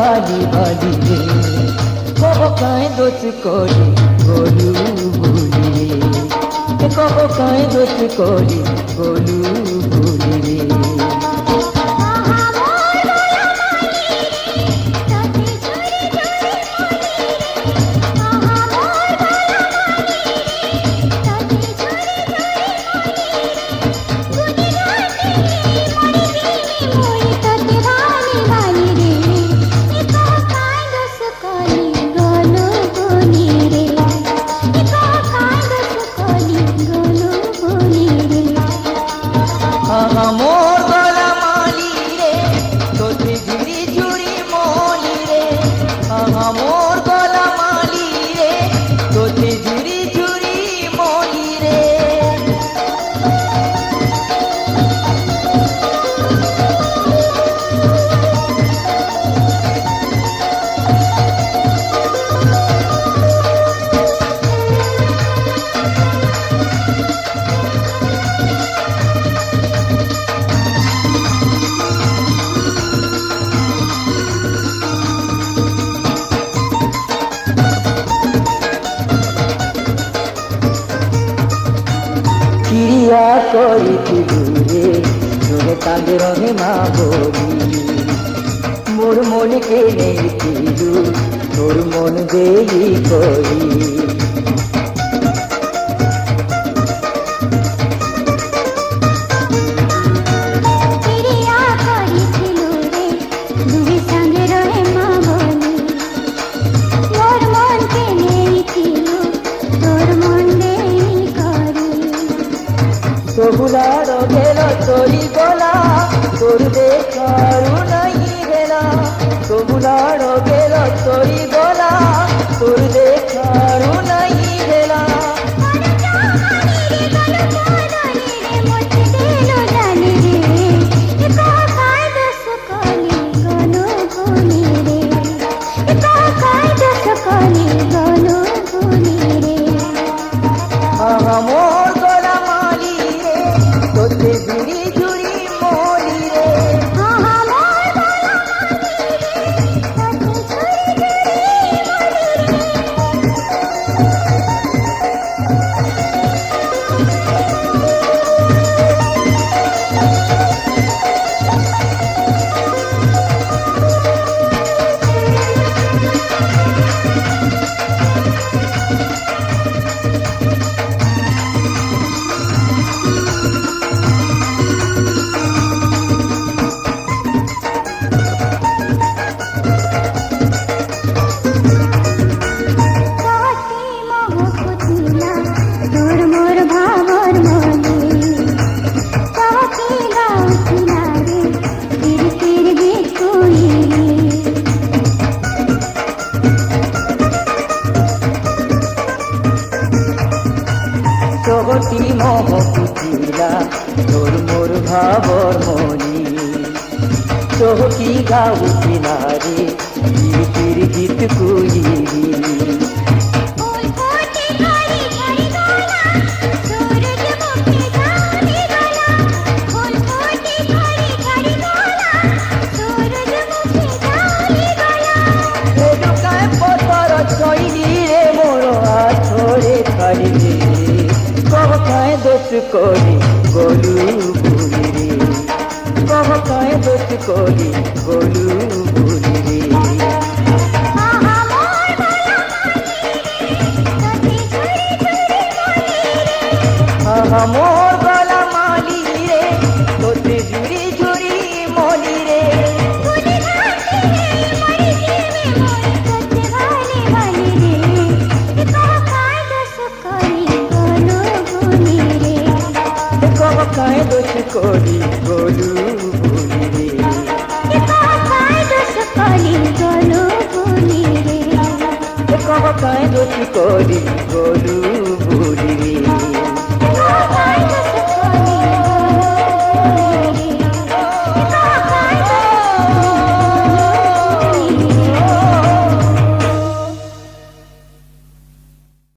বালি বালি রে কব কায় দোষ করি গলু ভুলি রে কব কায় দোষ করি গলু ভুলি রে মোর গলা মালি রে তোতে ঝুড়ি ঝুড়ি মলি রে মোর গলা মালি রে তোতে ঝুড়ি ঝুড়ি মলি রে ক্রিয়া করিছিলু রে তোরে কাঁদে রহে মা বলি মোর মনকে নেইছিলু তোর মন দেই করি তবুলার গেল তোরি গলা তোর দেখারু নাই গেলা তবুলার গেল তোরি গলা তোর দেখারু নাই গেলা মোর গলা মালি রে তোতে ঝুড়ি ঝুড়ি মলি রে জগতি মোহ পুতিলা তোর মোর ভাবর মনি চহকি গাউছিলা রে গীতির গীত কুইরি পথর ছইলি রে মোর আছড়ে খালি রে কব কায় দোষ করি গলু ভুলি রে কব কায় দোষ করি গলু ভুলি রে মোর গলা মালি রে তোতে ঝুড়ি ঝুড়ি মলি রে কব কায় দোষ করি গলু ভুলি রে কব কায় দোষ করি গলু